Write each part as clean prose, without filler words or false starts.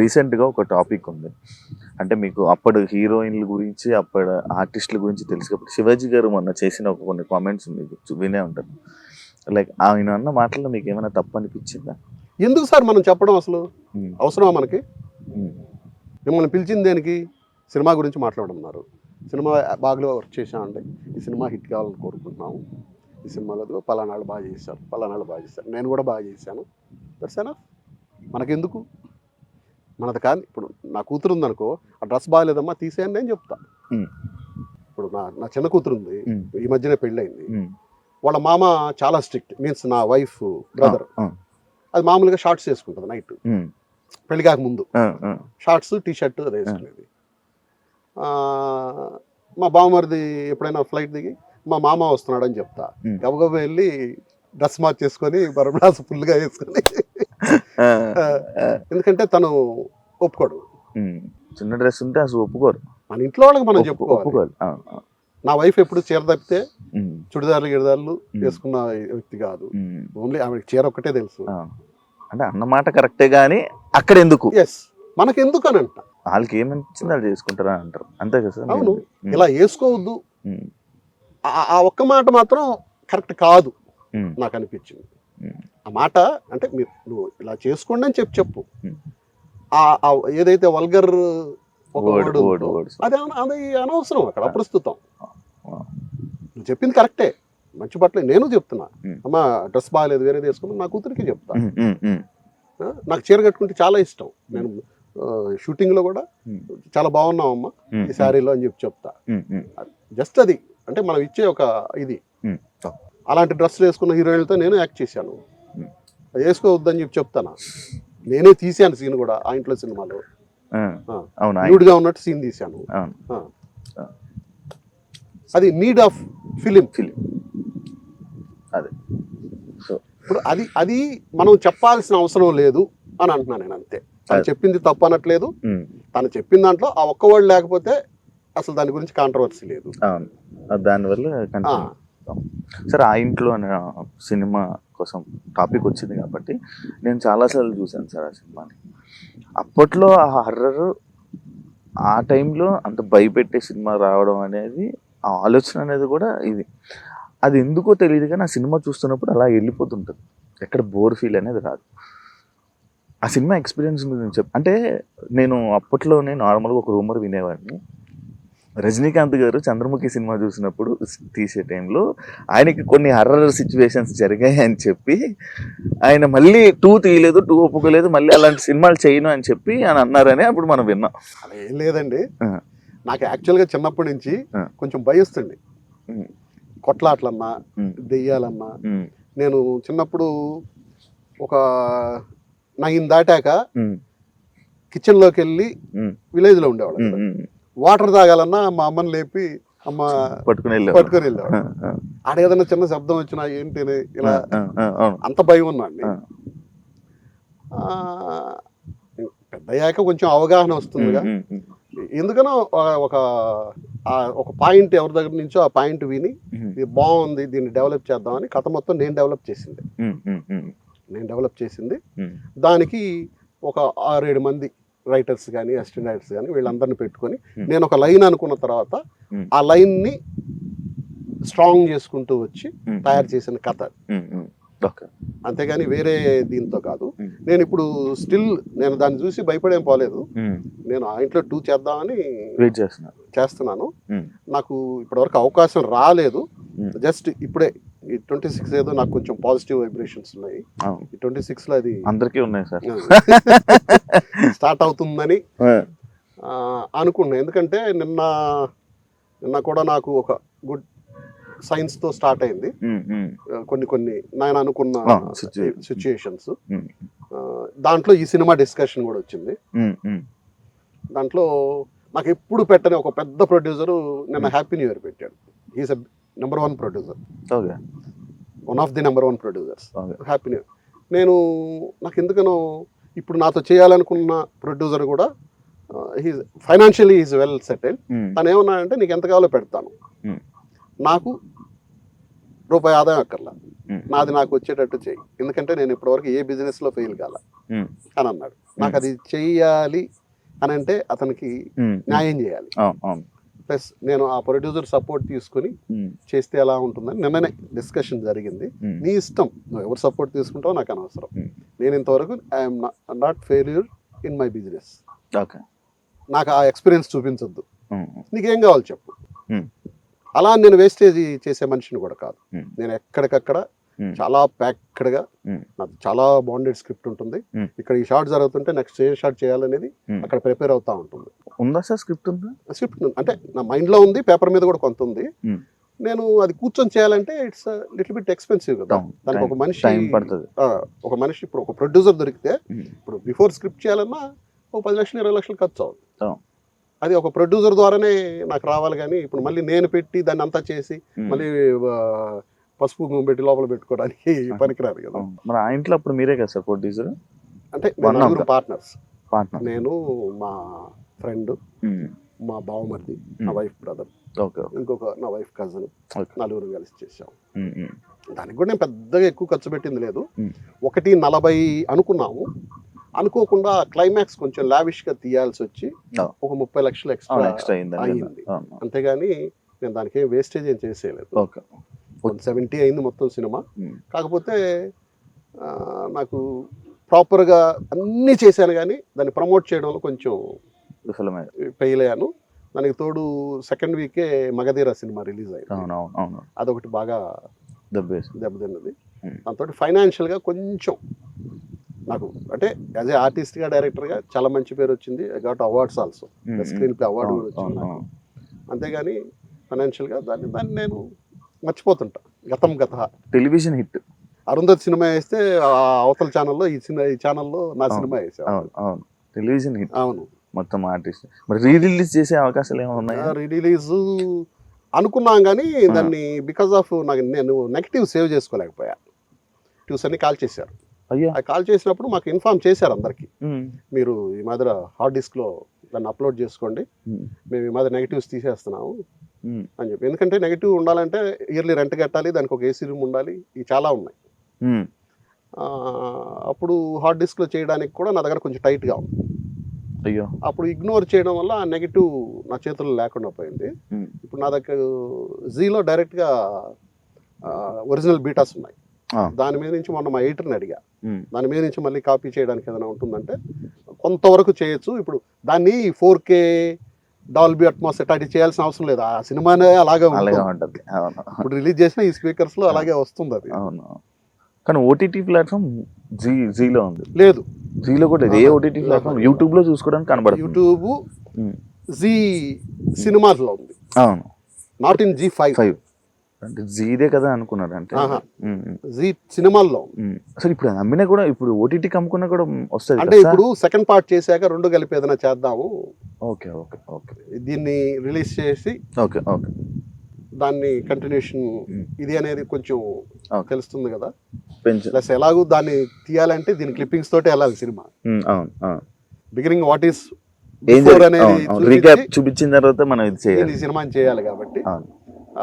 రీసెంట్గా ఒక టాపిక్ ఉంది. అంటే మీకు అప్పుడు హీరోయిన్ల గురించి, అప్పుడు ఆర్టిస్టుల గురించి తెలుసు కాబట్టి శివాజీ గారు మొన్న చేసిన ఒక కొన్ని కామెంట్స్ మీకు వినే ఉంటారు. లైక్ ఆయన అన్న మాటల్లో మీకు ఏమైనా తప్పు అనిపించిందా? ఎందుకు సార్ మనం చెప్పడం అసలు అవసరమా మనకి? మిమ్మల్ని పిలిచింది దేనికి? సినిమా గురించి మాట్లాడమన్నారు. సినిమా బాగా వర్క్ చేశామండి, ఈ సినిమా హిట్ కావాలని కోరుకుంటున్నాము, ఈ సినిమాలో పలానాళ్ళు బాగా చేశారు, పలానాళ్ళు బాగా చేశారు, నేను కూడా బాగా చేశాను, దట్సేనా? మనకెందుకు? మనది కానీ ఇప్పుడు నా కూతురు ఉందనుకో, ఆ డ్రెస్ బాగాలేదమ్మా తీసేయండి అని చెప్తా. ఇప్పుడు నా చిన్న కూతురు ఉంది, ఈ మధ్యనే పెళ్ళయింది. వాళ్ళ మామ చాలా స్ట్రిక్ట్, మీన్స్ నా వైఫ్ బ్రదర్. అది మామూలుగా షార్ట్స్ వేసుకుంటుంది నైట్, పెళ్లి కాక ముందు షార్ట్స్ టీ షర్ట్ అది వేసుకునేది. మా బావమరిది ఎప్పుడైనా ఫ్లైట్ దిగి మా మామ వస్తున్నాడు అని చెప్తా, గబగబ వెళ్ళి డ్రెస్ మార్చేసుకొని బరబ్రాస్ ఫుల్గా వేసుకొని, ఎందుకంటే తను ఒప్పుకోడు. చిన్న డ్రెస్ ఉంటే అసలు ఒప్పుకోరు. మన ఇంట్లో వాళ్ళకి మనం చెప్పుకోవాలి. నా వైఫ్ ఎప్పుడు చీర తప్పితే చుడిదార్లు గిడిదార్లు వేసుకున్న వ్యక్తి కాదు. ఓన్లీ ఆమెకి చీర ఒక్కటే తెలుసు. అంటే అన్నమాట కరెక్టే గానీ అక్కడ ఎందుకు? ఎస్, మనకెందుకు అని అంట. వాళ్ళకి ఏమనిపించింది వాళ్ళు చేసుకుంటారా అంటారు, అంతే కదా సార్? అవును, ఇలా వేసుకోవద్దు ఆ ఒక్క మాట మాత్రం కరెక్ట్ కాదు నాకు అనిపించింది. ఆ మాట అంటే నువ్వు ఇలా చేసుకోండి అని చెప్పు. ఏదైతే వల్గర్ ఒక అది అనవసరం, అక్కడ అప్రస్తుతం. నువ్వు చెప్పింది కరెక్టే, మంచి బట్టలే. నేను చెప్తున్నా, అమ్మా డ్రెస్ బాగాలేదు వేరేది వేసుకున్నా నా కూతురికి చెప్తా. నాకు చీర కట్టుకుంటే చాలా ఇష్టం. నేను షూటింగ్లో కూడా చాలా బాగున్నావు అమ్మా ఈ శారీలో అని చెప్తా. జస్ట్ అది అంటే మనం ఇచ్చే ఒక ఇది. అలాంటి డ్రెస్ వేసుకున్న హీరోయిన్లతో నేను యాక్ట్ చేశాను, వేసుకోవద్దని చెప్తాను. నేనే తీసాను సీన్ కూడా ఆ ఇంట్లో సినిమాలో, న్యూడ్గా ఉన్నట్టు సీన్ తీశాను. అది నీడ్ ఆఫ్ ఫిలిం. అదే ఇప్పుడు అది మనం చెప్పాల్సిన అవసరం లేదు అని అంటున్నాను నేను, అంతే. తను చెప్పింది తప్పు అనట్లేదు, తను చెప్పిన దాంట్లో ఆ ఒక్క వర్డ్ లేకపోతే అసలు దాని గురించి కాంట్రవర్సీ లేదు. దానివల్ల సార్ ఆ ఇంట్లో సినిమా కోసం టాపిక్ వచ్చింది కాబట్టి నేను చాలాసార్లు చూశాను సార్ ఆ సినిమాని. అప్పట్లో ఆ హర్రర్ ఆ టైంలో అంత భయపెట్టే సినిమా రావడం అనేది, ఆ ఆలోచన అనేది కూడా అది ఎందుకో తెలియదు కానీ ఆ సినిమా చూస్తున్నప్పుడు అలా వెళ్ళిపోతుంటుంది, ఎక్కడ బోర్ ఫీల్ అనేది రాదు. ఆ సినిమా ఎక్స్పీరియన్స్ గురించి అంటే నేను అప్పట్లోనే నార్మల్గా ఒక రూమర్ వినేవాడిని. రజనీకాంత్ గారు చంద్రముఖి సినిమా చూసినప్పుడు తీసే టైంలో ఆయనకి కొన్ని హర్రర్ సిచ్యువేషన్స్ జరిగాయి అని చెప్పి ఆయన మళ్ళీ 2 తీయలేదు, 2 ఒప్పుకోలేదు, మళ్ళీ అలాంటి సినిమాలు చేయను అని చెప్పి అని అన్నారని అప్పుడు మనం విన్నాం. అలా ఏం లేదండి, నాకు యాక్చువల్గా చిన్నప్పటి నుంచి కొంచెం భయస్తుంది. కొట్లాట్లన్నా దెయ్యాలన్నా నేను చిన్నప్పుడు ఒక 9 దాటాక కిచెన్లోకి వెళ్ళి విలేజ్లో ఉండేవాళ్ళం. వాటర్ తాగాలన్నా మా అమ్మని లేపి అమ్మ పట్టుకుని వెళ్ళేవాడు. ఆడ ఏదైనా చిన్న శబ్దం వచ్చినా ఏంటి ఇలా అంత భయం ఉన్నాండి. పెద్దయ్యాక కొంచెం అవగాహన వస్తుందిగా. ఎందుకనో ఒక పాయింట్ ఎవరి దగ్గర నుంచో ఆ పాయింట్ విని ఇది బాగుంది, దీన్ని డెవలప్ చేద్దామని కథ మొత్తం నేను డెవలప్ చేసింది. దానికి ఒక 6-7 మంది రైటర్స్ కానీ అసిస్టెంట్ రైటర్స్ కానీ వీళ్ళందరినీ పెట్టుకొని నేను ఒక లైన్ అనుకున్న తర్వాత ఆ లైన్ని స్ట్రాంగ్ చేసుకుంటూ వచ్చి తయారు చేసిన కథ, అంతేగాని వేరే దీంతో కాదు. నేను ఇప్పుడు స్టిల్ నేను దాన్ని చూసి భయపడేం పోలేదు. నేను ఆ ఇంట్లో 2 చేద్దామని చేస్తున్నాను. నాకు ఇప్పటివరకు అవకాశం రాలేదు. జస్ట్ ఇప్పుడే ఈ 26 ఏదో నాకు కొంచెం పాజిటివ్ వైబ్రేషన్స్ ఉన్నాయి. ఈ 26లో అది అందరికీ ఉన్నాయి సార్, స్టార్ట్ అవుతుందని అనుకున్నా. ఎందుకంటే నిన్న కూడా నాకు ఒక గుడ్ సైన్స్తో స్టార్ట్ అయింది. కొన్ని నేను అనుకున్న సిచ్యుయేషన్స్, దాంట్లో ఈ సినిమా డిస్కషన్ కూడా వచ్చింది. దాంట్లో నాకు ఎప్పుడు పెట్టని ఒక పెద్ద ప్రొడ్యూసరు నిన్న హ్యాపీ న్యూ ఇయర్ పెట్టాడు. Is a number 1 producer, one of the number 1 producers. Happy new year. నాకు ఎందుకనో ఇప్పుడు నాతో చేయాలనుకున్న ప్రొడ్యూసర్ కూడా ఫైనాన్షియలీ ఈజ్ వెల్ సెటిల్డ్. తను ఏమన్నాడంటే నీకు ఎంత కావాలో పెడతాను, నాకు రూపాయి ఆదాయం అక్కర్లా, నాది నాకు వచ్చేటట్టు చెయ్యి, ఎందుకంటే నేను ఇప్పటివరకు ఏ బిజినెస్లో ఫెయిల్ కాల అని అన్నాడు. నాకు అది చెయ్యాలి అని అంటే అతనికి న్యాయం చేయాలి. ప్లస్ నేను ఆ ప్రొడ్యూసర్ సపోర్ట్ తీసుకుని చేస్తే ఎలా ఉంటుందని నిన్ననే డిస్కషన్ జరిగింది. నీ ఇష్టం, నువ్వు ఎవరు సపోర్ట్ తీసుకుంటావో నాకు అనవసరం. నేను ఇంతవరకు I'm not failure in my business. నాకు ఆ ఎక్స్పీరియన్స్ చూపించొద్దు, నీకేం కావాలి చెప్పు. అలా నేను వేస్టేజ్ చేసే మనిషిని కూడా కాదు. నేను ఎక్కడికక్కడ చాలా ప్యాక్డ్గా, నాకు చాలా బాండెడ్ స్క్రిప్ట్ ఉంటుంది. ఇక్కడ ఈ షార్ట్ జరుగుతుంటే నెక్స్ట్ ఏ షార్ట్ చేయాలనేది అక్కడ ప్రిపేర్ అవుతా ఉంటుంది. ఉందా సార్ స్క్రిప్ట్? ఉందా? స్క్రిప్ట్ అంటే నా మైండ్లో ఉంది, పేపర్ మీద కూడా కొంత ఉంది. నేను అది కూర్చొని చేయాలంటే ఇట్స్ లిటిల్ బిట్ ఎక్స్పెన్సివ్ కదా. దానికి ఒక మనిషి ఇప్పుడు ఒక ప్రొడ్యూసర్ దొరికితే ఇప్పుడు బిఫోర్ స్క్రిప్ట్ చేయాలన్నా ఒక 10 లక్షలు 20 లక్షలు ఖర్చు అవుతుంది. అది ఒక ప్రొడ్యూసర్ ద్వారానే నాకు రావాలి. కానీ ఇప్పుడు మళ్ళీ నేను పెట్టి దాన్ని అంతా చేసి మళ్ళీ పసుపు పెట్టి లోపల పెట్టుకోవడానికి పనికిరాదు కదా. మరి ఆ ఇంట్లో అప్పుడు మీరే కదా సార్ ప్రొడ్యూసర్? అంటే పార్ట్నర్స్, నేను, మా ఫ్రెండ్, మా బావమర్ది, నా వైఫ్ బ్రదర్, ఇంకొక నా వైఫ్ కజిన్, నలుగురు కలిసి చేసాం. దానికి కూడా నేను పెద్దగా ఎక్కువ ఖర్చు పెట్టింది లేదు. 1:40 అనుకున్నాము. అనుకోకుండా క్లైమాక్స్ కొంచెం లావిష్ గా తీయాల్సి వచ్చి ఒక 30 లక్షలు ఎక్స్ట్రా అయింది. అంతేగాని నేను దానికి ఏం వేస్టేజ్ ఏం చేసేయలేదు. 170 అయింది మొత్తం సినిమా. కాకపోతే నాకు ప్రాపర్గా అన్నీ చేశాను కానీ దాన్ని ప్రమోట్ చేయడంలో కొంచెం ఫెయిల్ అయ్యాను. దానికి తోడు సెకండ్ వీకే మగధీర సినిమా రిలీజ్ అయింది. అదొకటి బాగా దెబ్బతిన్నది. దాంతో ఫైనాన్షియల్గా కొంచెం నాకు అంటే యాజ్ ఏ ఆర్టిస్ట్గా, డైరెక్టర్గా చాలా మంచి పేరు వచ్చింది. I got awards also, screen play award కూడా వచ్చింది నాకు. అంతేగాని ఫైనాన్షియల్గా దాన్ని నేను మర్చిపోతుంటా. గతం గత టెలివిజన్ హిట్ అరుంధతి సినిమా వేస్తే అవతల ఛానల్లో ఈ ఛానల్లో నా సినిమా వేసాను. Television hit. అవును, మొత్తం ఆర్టిస్ట్. మరి రీ రిలీజ్ చేసే అవకాశాలు ఏమైనా ఉన్నాయి? రీ రిలీజ్ అనుకున్నాం కానీ దాన్ని బికాస్ ఆఫ్ నేను నెగిటివ్ సేవ్ చేసుకోలేకపోయా. ట్యూస్ అన్ని కాల్ చేశారు. కాల్ చేసినప్పుడు మాకు ఇన్ఫార్మ్ చేశారు అందరికి, మీరు ఈ మాదిరి హార్డ్ డిస్క్ లో దాన్ని అప్లోడ్ చేసుకోండి, మేము ఈ మాదిరి నెగిటివ్స్ తీసేస్తున్నాము అని చెప్పి. ఎందుకంటే నెగిటివ్ ఉండాలంటే ఇయర్లీ రెంట్ కట్టాలి, దానికి ఒక ఏసీ రూమ్ ఉండాలి, ఇవి చాలా ఉన్నాయి. అప్పుడు హార్డ్ డిస్క్ లో చేయడానికి కూడా నా దగ్గర కొంచెం టైట్ గా ఉంది. అయ్యో, అప్పుడు ఇగ్నోర్ చేయడం వల్ల ఆ నెగిటివ్ నా చేతుల్లో లేకుండా పోయింది. ఇప్పుడు నా దగ్గర జీలో డైరెక్ట్ గా ఒరిజినల్ బీటాస్ ఉన్నాయి. దాని మీద నుంచి మొన్న మా ఎడిటర్ని అడిగా, దాని మీద నుంచి మళ్ళీ కాపీ చేయడానికి ఏదైనా ఉంటుందంటే కొంతవరకు చేయొచ్చు. ఇప్పుడు దాన్ని 4K డాల్బీ అట్మాస్ అట్లాంటి చేయాల్సిన అవసరం లేదు. ఆ సినిమానే అలాగే ఉంటుంది. ఇప్పుడు రిలీజ్ చేసిన ఈ స్పీకర్స్ లో అలాగే వస్తుంది అది. కానీ ఓటీటీ ప్లాట్ఫామ్ జీలో ఉంది లేదు? జీలో కూడా ఏ ఓటీటీ ప్లాట్ఫామ్ యూట్యూబ్ లో చూసుకోవడానికి కనబడదు. యూట్యూబ్ జీ సినిమాస్ లో ఉంది. అవును, నాట్ ఇన్ G5. అంటే జీదే కదా అనుకున్నారు. అంటే జీ సినిమాల్లో అసలు ఇప్పుడు అమ్మినా కూడా, ఇప్పుడు ఓటీటీకి అమ్ముకున్నా కూడా వస్తుంది. అంటే ఇప్పుడు సెకండ్ పార్ట్ చేశాక 2 కలిపి ఏదైనా చేద్దాము. ఓకే ఓకే ఓకే, దీన్ని రిలీజ్ చేసి ఓకే ఓకే దాన్ని కంటిన్యూషన్ ఇది అనేది కొంచెం తెలుస్తుంది కదా. ప్లస్ ఎలాగూ దాన్ని తీయాలంటే దీని క్లిప్పింగ్స్ తోటి వెళ్ళాలి సినిమా. బిగినింగ్ వాట్ ఈస్ చూపించిన తర్వాత మనం ఇది చేయాలి, ఈ సినిమాని చేయాలి. కాబట్టి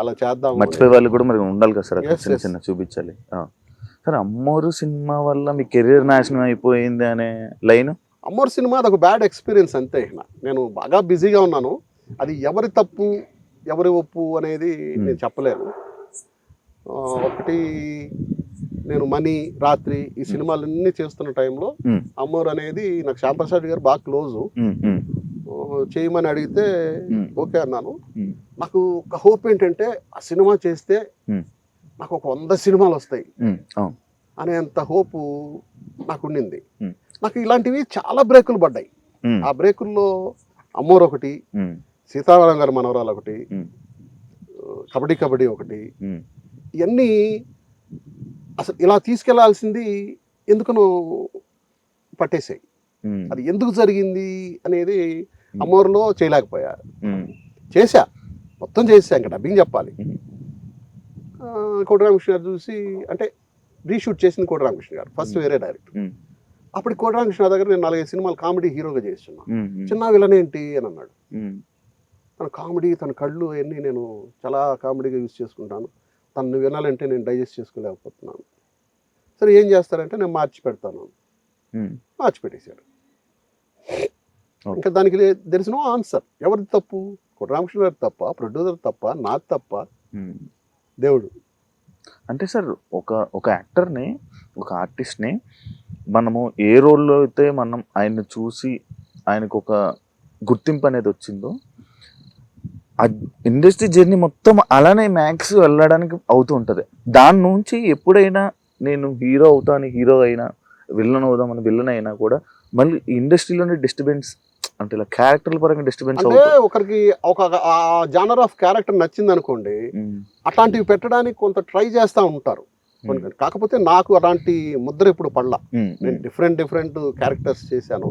అలా చేద్దాం. మర్చిపోయే వాళ్ళు కూడా మరి ఉండాలి కదా సార్, చిన్న చిన్న చూపించాలి. సార్, అమ్మోరు సినిమా వల్ల మీ కెరీర్ నాశనం అయిపోయింది అనే లైన్. అమ్మోరు సినిమా అది ఒక బ్యాడ్ ఎక్స్పీరియన్స్ అంతే. నేను బాగా బిజీగా ఉన్నాను. అది ఎవరి తప్పు ఎవరి ఒప్పు అనేది నేను చెప్పలేను. ఒకటి, నేను మనీ, రాత్రి ఈ సినిమాలన్నీ చేస్తున్న టైంలో అమ్మోరు అనేది నాకు శ్యాంప్రసాద్ గారు బాగా క్లోజు. చేయమని అడిగితే ఓకే అన్నాను. నాకు ఒక హోప్ ఏంటంటే ఆ సినిమా చేస్తే నాకు ఒక 100 సినిమాలు వస్తాయి అనేంత హోపు నాకు ఉండింది. నాకు ఇలాంటివి చాలా బ్రేకులు పడ్డాయి. ఆ బ్రేకుల్లో అమ్మోరు ఒకటి, సీతారాం గారి మనవరాలు ఒకటి, కబడ్డీ కబడ్డీ ఒకటి. ఇవన్నీ అసలు ఇలా తీసుకెళ్లాల్సింది ఎందుకనో పట్టేసాయి. అది ఎందుకు జరిగింది అనేది అమ్మోరులో చేయలేకపోయా. చేశా, మొత్తం చేసా, ఇంకా డబ్బింగ్ చెప్పాలి. కోటి రామకృష్ణ గారు చూసి, అంటే రీషూట్ చేసింది కోటి రామకృష్ణ గారు, ఫస్ట్ వేరే డైరెక్టర్. అప్పుడు కోటి రామకృష్ణ దగ్గర నేను 4-5 సినిమాలు కామెడీ హీరోగా చేస్తున్నా. చిన్న విలన్ ఏంటి అని అన్నాడు. తన కామెడీ, తన కళ్ళు అవన్నీ నేను చాలా కామెడీగా యూజ్ చేసుకుంటాను, తను వినాలంటే నేను డైజెస్ట్ చేసుకోలేకపోతున్నాను. సరే ఏం చేస్తారంటే నేను మార్చి పెడతాను. మార్చి పెట్టేశాడు. ఇంకా దానికి దెర్ ఇస్ నో ఆన్సర్. ఎవరిది తప్పు? రామకృష్ణ గారి తప్ప, ప్రొడ్యూసర్ తప్ప, నాది తప్ప, దేవుడు? అంటే సార్ ఒక యాక్టర్ని, ఒక ఆర్టిస్ట్ని మనము ఏ రోల్లో అయితే మనం ఆయన్ని చూసి ఆయనకు ఒక గుర్తింపు అనేది వచ్చిందో ఆ ఇండస్ట్రీ జర్నీ మొత్తం అలానే మ్యాక్స్ వెళ్ళడానికి అవుతూ ఉంటుంది. దాని నుంచి ఎప్పుడైనా నేను హీరో అవుతాను, హీరో అయినా, విలన్ అవుదామని విలన్ అయినా కూడా మళ్ళీ ఇండస్ట్రీలోనే డిస్టర్బెన్స్, అంటే ఇలా క్యారెక్టర్ల పరంగా డిస్టర్బెన్స్ అంటే ఒకరికి ఒక జానర్ ఆఫ్ క్యారెక్టర్ నచ్చింది అనుకోండి, అట్లాంటివి పెట్టడానికి కొంత ట్రై చేస్తూ ఉంటారు. కాకపోతే నాకు అలాంటి ముద్ర ఇప్పుడు పడలా. నేను డిఫరెంట్ క్యారెక్టర్స్ చేశాను,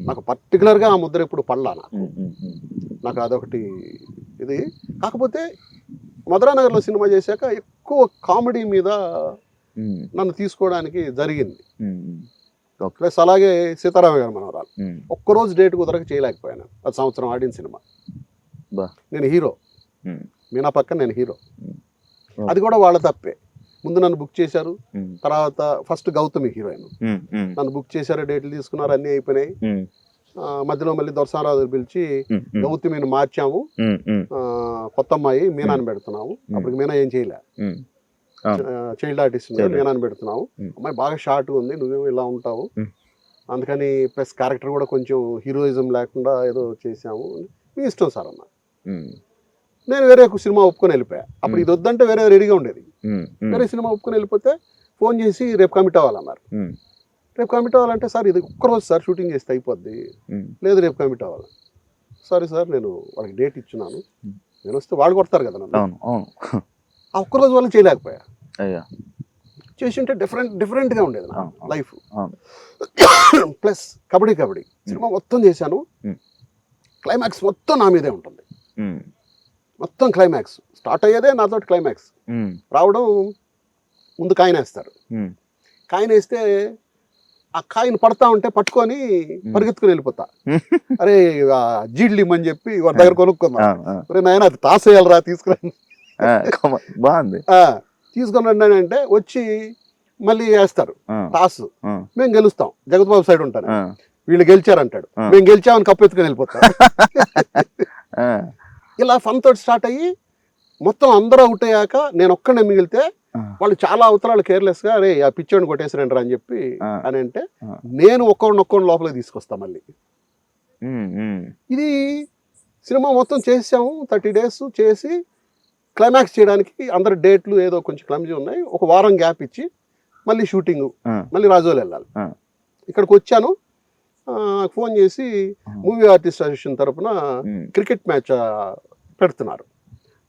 నాకు పర్టికులర్గా ఆ ముద్ర ఇప్పుడు పడలా. నాకు అదొకటి ఇది. కాకపోతే మధురానగర్లో సినిమా చేశాక ఎక్కువ కామెడీ మీద నన్ను తీసుకోవడానికి జరిగింది. ప్లస్ అలాగే సీతారామ గారి మనవరాలు ఒక్కరోజు డేట్ కుదరక చేయలేకపోయాను. అది సంవత్సరం ఆడిన సినిమా. నేను హీరో, మీనా పక్కన నేను హీరో. అది కూడా వాళ్ళ తప్పే. ముందు నన్ను బుక్ చేశారు, తర్వాత ఫస్ట్ గౌతమి హీరోయిన్ నన్ను బుక్ చేశారు, డేట్లు తీసుకున్నారు, అన్నీ అయిపోయినాయి. మధ్యలో మళ్ళీ దొరసారాజు పిలిచి గౌతమిని మార్చాము, కొత్త అమ్మాయి మీనాని పెడుతున్నాము. అప్పుడు మీనా ఏం చేయలే, చైల్డ్ ఆర్టిస్ట్ మీనాని పెడుతున్నావు, అమ్మాయి బాగా షార్ట్ ఉంది, నువ్వేమో ఇలా ఉంటావు, అందుకని ప్లస్ క్యారెక్టర్ కూడా కొంచెం హీరోయిజం లేకుండా ఏదో చేసాము, మీ ఇష్టం సార్ అన్న. నేను వేరే ఒక సినిమా ఒప్పుకొని వెళ్ళిపోయా. అప్పుడు ఇది వద్దంటే వేరే రెడీగా ఉండేది. వేరే సినిమా ఒప్పుకొని వెళ్ళిపోతే ఫోన్ చేసి రేపు కమిట్ అవ్వాలన్నారు. రేపు కమిట్ అవ్వాలంటే సార్ ఇది ఒక్కరోజు సార్ షూటింగ్ చేస్తే అయిపోద్ది, లేదు రేపు కమిట్ అవ్వాలి. సారీ సార్, నేను వాళ్ళకి డేట్ ఇచ్చున్నాను, నేను వస్తే వాళ్ళు కొడతారు కదా నన్ను. ఆ ఒక్కరోజు వాళ్ళు చేయలేకపోయా. చేసి ఉంటే డిఫరెంట్గా ఉండేది నా లైఫ్. ప్లస్ కబడ్డీ సినిమా మొత్తం చేశాను, క్లైమాక్స్ మొత్తం నా మీదే ఉంటుంది. మొత్తం క్లైమాక్స్ స్టార్ట్ అయ్యేదే నాతో. క్లైమాక్స్ రావడం ముందు కాయిన్ వేస్తారు, కాయిన్ వేస్తే ఆ కాయిన్ పడతా ఉంటే పట్టుకొని పరిగెత్తుకుని వెళ్ళిపోతా. అరే జీడ్లు ఇమ్మని చెప్పి వారి దగ్గర కొనుక్కుందా, అరే నాయన అది టాస్ వేయాలరా తీసుకురండి, బాగుంది తీసుకుని రండి అంటే వచ్చి మళ్ళీ వేస్తారు టాస్. మేము గెలుస్తాం, జగత్బాబు సైడ్ ఉంటాను, వీళ్ళు గెలిచారంటాడు, మేము గెలిచామని కప్పు ఎత్తుకుని వెళ్ళిపోతాం. ఇలా ఫన్ తోటి స్టార్ట్ అయ్యి మొత్తం అందరూ అవుట్ అయ్యాక నేను ఒక్కడే మిగిలితే వాళ్ళు చాలా అవతరాలు కేర్లెస్గా అరే ఆ పిచ్చోడిని కొట్టేసారంటారు అని చెప్పి అని అంటే నేను ఒక్కొక్కడిని లోపలికి తీసుకొస్తా మళ్ళీ. ఇది సినిమా మొత్తం చేసాము, 30 days చేసి క్లైమాక్స్ చేయడానికి అందరు డేట్లు ఏదో కొంచెం క్లమ్జీ ఉన్నాయి. ఒక వారం గ్యాప్ ఇచ్చి మళ్ళీ షూటింగ్, మళ్ళీ రాజోలు వెళ్ళాలి. ఇక్కడికి వచ్చాను, ఫోన్ చేసి మూవీ ఆర్టిస్ట్ అసోసియేషన్ తరఫున క్రికెట్ మ్యాచ్ పెడుతున్నారు,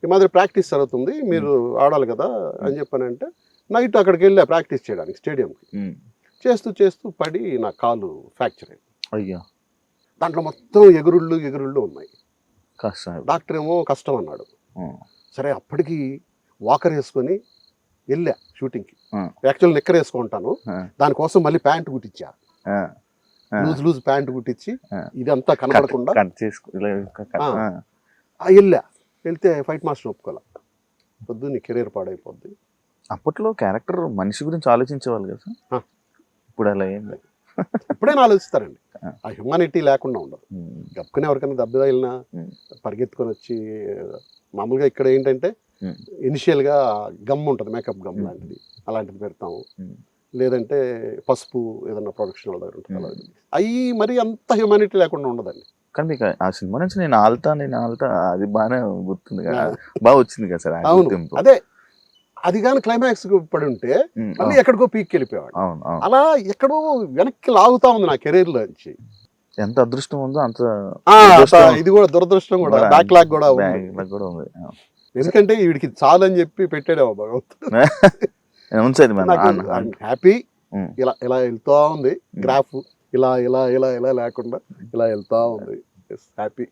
ఈ మాదిరి ప్రాక్టీస్ జరుగుతుంది, మీరు ఆడాలి కదా అని చెప్పానంటే నైట్ అక్కడికి వెళ్ళా ప్రాక్టీస్ చేయడానికి స్టేడియంకి. చేస్తూ పడి నా కాలు ఫ్రాక్చర్ అయింది. అయ్యా, దాంట్లో మొత్తం ఎగురుళ్ళు ఉన్నాయి. డాక్టర్ ఏమో కష్టం అన్నాడు. సరే అప్పటికి వాకర్ వేసుకొని వెళ్ళా షూటింగ్కి. యాక్చువల్ నిక్కర్ వేసుకుంటాను, దానికోసం మళ్ళీ ప్యాంట్ కుట్టించా, లూజ్ ప్యాంట్ కుట్టించి ఇదంతా కనపడకుండా వెళ్తే ఫైట్ మాస్టర్ ఒప్పుకోలే, పొద్దు నీ కెరీర్ పాడైపోద్ది. అప్పట్లో క్యారెక్టర్ మనిషి గురించి ఆలోచించేవాళ్ళు కదా సార్, ఇప్పుడు అలా ఏం లేదు. ఇప్పుడైనా ఆలోచిస్తారండి, ఆ హ్యూమానిటీ లేకుండా ఉండదు. గప్పుకుని ఎవరికైనా దెబ్బ తగిలినా పరిగెత్తుకొని వచ్చి, మామూలుగా ఇక్కడ ఏంటంటే ఇనిషియల్గా గమ్ ఉంటుంది, మేకప్ గమ్ లాంటిది, అలాంటిది పెడతాము, లేదంటే పసుపు ఏదన్నా ప్రొడక్షన్ వాళ్ళ దగ్గర ఉంటుంది, అలాంటిది. అవి మరీ అంత హ్యూమానిటీ లేకుండా ఉండదండి. కానీ మీకు ఆ సినిమా నుంచి నేను ఆల్తా అది బాగానే గుర్తుంది కదా, బాగా వచ్చింది కదా సార్. అవును, అదే అది కానీ క్లైమాక్స్ పడి ఉంటే మళ్ళీ ఎక్కడికో పీక్కి వెళ్ళిపోయాడు. అలా ఎక్కడో వెనక్కి లాగుతా ఉంది నా కెరీర్ లోంచి. ఎంత అదృష్టం ఉందో అంత ఇది కూడా దురదృష్టం కూడా, బ్యాక్ లాగ్ కూడా ఉంది. ఎందుకంటే వీడికి చాలు అని చెప్పి పెట్టాడేమో భగవంతుడు. హ్యాపీ ఇలా వెళ్తా ఉంది గ్రాఫ్, ఇలా లేకుండా ఇలా వెళ్తా ఉంది. హ్యాపీ.